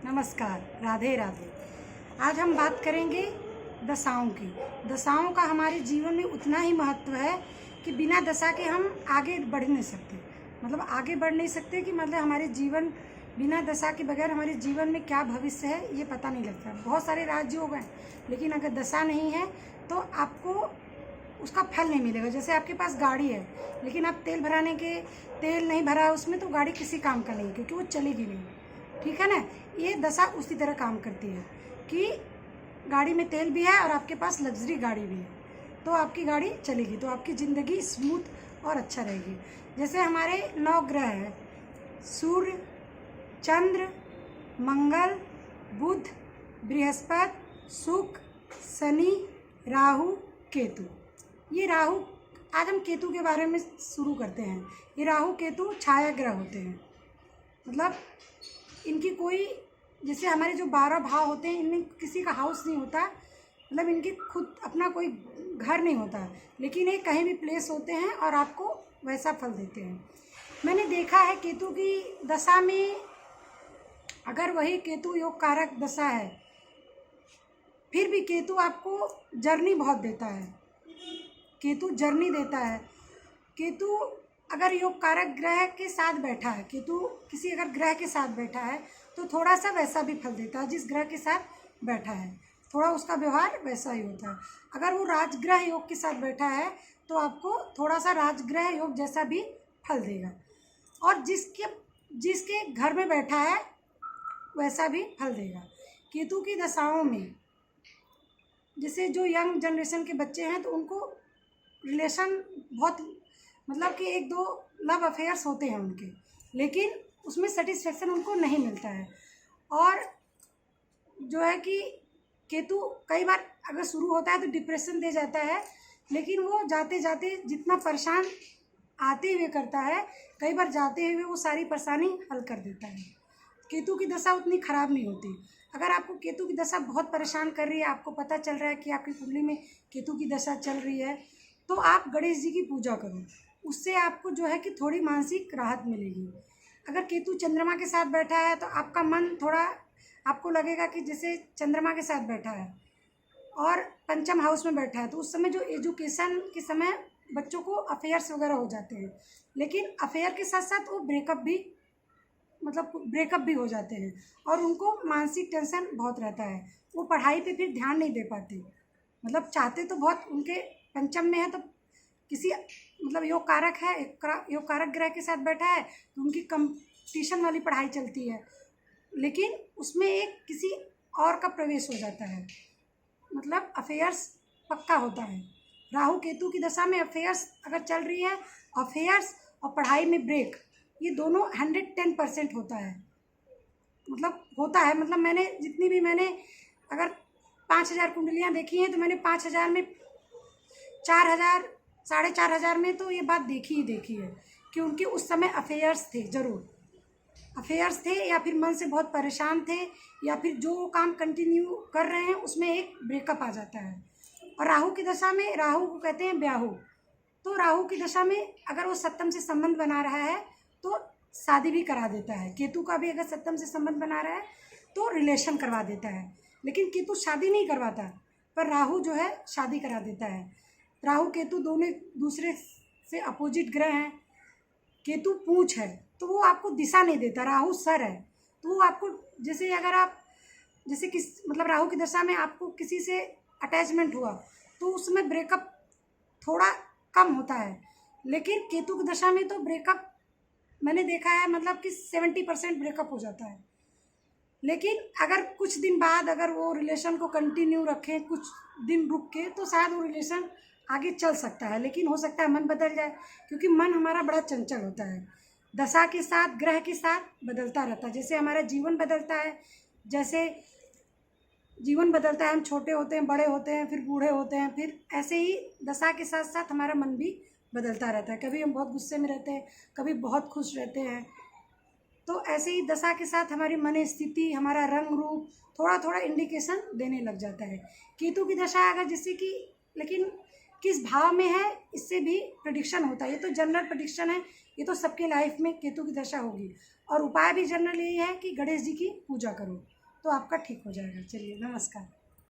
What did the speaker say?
नमस्कार, राधे राधे। आज हम बात करेंगे दशाओं की। दशाओं का हमारे जीवन में उतना ही महत्व है कि बिना दशा के हम आगे बढ़ नहीं सकते। मतलब आगे बढ़ नहीं सकते कि मतलब हमारे जीवन बिना दशा के बगैर हमारे जीवन में क्या भविष्य है ये पता नहीं लगता। बहुत सारे राजयोग हैं, लेकिन अगर दशा नहीं है तो आपको उसका फल नहीं मिलेगा। जैसे आपके पास गाड़ी है, लेकिन आप तेल नहीं भरा है उसमें, तो गाड़ी किसी काम का नहीं, क्योंकि वो चलेगी नहीं। ठीक है ना। ये दशा उसी तरह काम करती है कि गाड़ी में तेल भी है और आपके पास लग्जरी गाड़ी भी है, तो आपकी गाड़ी चलेगी, तो आपकी ज़िंदगी स्मूथ और अच्छा रहेगी। जैसे हमारे 9 ग्रह हैं: सूर्य, चंद्र, मंगल, बुध, बृहस्पति, शुक्र, शनि, राहु, केतु। ये राहु, आज हम केतु के बारे में शुरू करते हैं। ये राहु केतु छाया ग्रह होते हैं। मतलब इनकी कोई, जैसे हमारे जो 12 भाव होते हैं, इनमें किसी का हाउस नहीं होता, मतलब इनके खुद अपना कोई घर नहीं होता, लेकिन ये कहीं भी प्लेस होते हैं और आपको वैसा फल देते हैं। मैंने देखा है केतु की दशा में, अगर वही केतु योग कारक दशा है, फिर भी केतु आपको जर्नी बहुत देता है। केतु जर्नी देता है। केतु अगर योग कारक ग्रह के साथ बैठा है, केतु किसी अगर ग्रह के साथ बैठा है तो थोड़ा सा वैसा भी फल देता है जिस ग्रह के साथ बैठा है, थोड़ा उसका व्यवहार वैसा ही होता है। अगर वो राजग्रह योग के साथ बैठा है तो आपको थोड़ा सा राजग्रह योग जैसा भी फल देगा, और जिसके घर में बैठा है वैसा भी फल देगा। केतु की दशाओं में जैसे जो यंग जनरेशन के बच्चे हैं तो उनको रिलेशन बहुत, मतलब कि 1-2 लव अफेयर्स होते हैं उनके, लेकिन उसमें सेटिस्फेक्शन उनको नहीं मिलता है। और जो है कि केतु कई बार अगर शुरू होता है तो डिप्रेशन दे जाता है, लेकिन वो जाते जाते जितना परेशान आते हुए करता है, कई बार जाते हुए वो सारी परेशानी हल कर देता है। केतु की दशा उतनी ख़राब नहीं होती। अगर आपको केतु की दशा बहुत परेशान कर रही है, आपको पता चल रहा है कि आपकी कुंडली में केतु की दशा चल रही है, तो आप गणेश जी की पूजा करो, उससे आपको जो है कि थोड़ी मानसिक राहत मिलेगी। अगर केतु चंद्रमा के साथ बैठा है तो आपका मन थोड़ा, आपको लगेगा कि जैसे चंद्रमा के साथ बैठा है और पंचम हाउस में बैठा है, तो उस समय जो एजुकेशन के समय बच्चों को अफेयर्स वगैरह हो जाते हैं, लेकिन अफेयर के साथ साथ वो ब्रेकअप भी हो जाते हैं और उनको मानसिक टेंशन बहुत रहता है। वो पढ़ाई पे फिर ध्यान नहीं दे पाते। मतलब चाहते तो बहुत, उनके पंचम में है तो किसी, मतलब योग कारक है, योग कारक ग्रह के साथ बैठा है तो उनकी कंपटीशन वाली पढ़ाई चलती है, लेकिन उसमें एक किसी और का प्रवेश हो जाता है, मतलब अफेयर्स पक्का होता है। राहु केतु की दशा में अफेयर्स अगर चल रही है, अफेयर्स और पढ़ाई में ब्रेक, ये दोनों 110% होता है। मतलब मैंने अगर 5000 कुंडलियाँ देखी हैं, तो मैंने 5000 में 4000 4500 में तो ये बात देखी है कि उनके उस समय अफेयर्स थे, ज़रूर अफेयर्स थे, या फिर मन से बहुत परेशान थे, या फिर जो काम कंटिन्यू कर रहे हैं उसमें एक ब्रेकअप आ जाता है। और राहु की दशा में, राहु को कहते हैं ब्याहु, तो राहु की दशा में अगर वो सप्तम से संबंध बना रहा है तो शादी भी करा देता है। केतु का भी अगर सप्तम से संबंध बना रहा है तो रिलेशन करवा देता है, लेकिन केतु शादी नहीं करवाता, पर राहु जो है शादी करा देता है। राहु केतु दोनों दूसरे से अपोजिट ग्रह हैं। केतु पूंछ है तो वो आपको दिशा नहीं देता, राहु सर है तो वो आपको, जैसे अगर आप मतलब राहु की दशा में आपको किसी से अटैचमेंट हुआ तो उस समय ब्रेकअप थोड़ा कम होता है, लेकिन केतु की दशा में तो ब्रेकअप मैंने देखा है, मतलब कि 70% ब्रेकअप हो जाता है। लेकिन अगर कुछ दिन बाद अगर वो रिलेशन को कंटिन्यू रखें, कुछ दिन रुक के, तो शायद वो रिलेशन आगे चल सकता है, लेकिन हो सकता है मन बदल जाए, क्योंकि मन हमारा बड़ा चंचल होता है। दशा के साथ, ग्रह के साथ बदलता रहता है। जैसे हमारा जीवन बदलता है, हम छोटे होते हैं, बड़े होते हैं, फिर बूढ़े होते हैं, फिर ऐसे ही दशा के साथ साथ हमारा मन भी बदलता रहता है। कभी हम बहुत गुस्से में रहते हैं, कभी बहुत खुश रहते हैं, तो ऐसे ही दशा के साथ हमारी मन स्थिति, हमारा रंग रूप थोड़ा थोड़ा इंडिकेशन देने लग जाता है। केतु की दशा अगर जैसे कि, लेकिन किस भाव में है इससे भी प्रेडिक्शन होता है। ये तो जनरल प्रेडिक्शन है, ये तो सबके लाइफ में केतु की दशा होगी। और उपाय भी जनरल यही है कि गणेश जी की पूजा करो तो आपका ठीक हो जाएगा। चलिए, नमस्कार।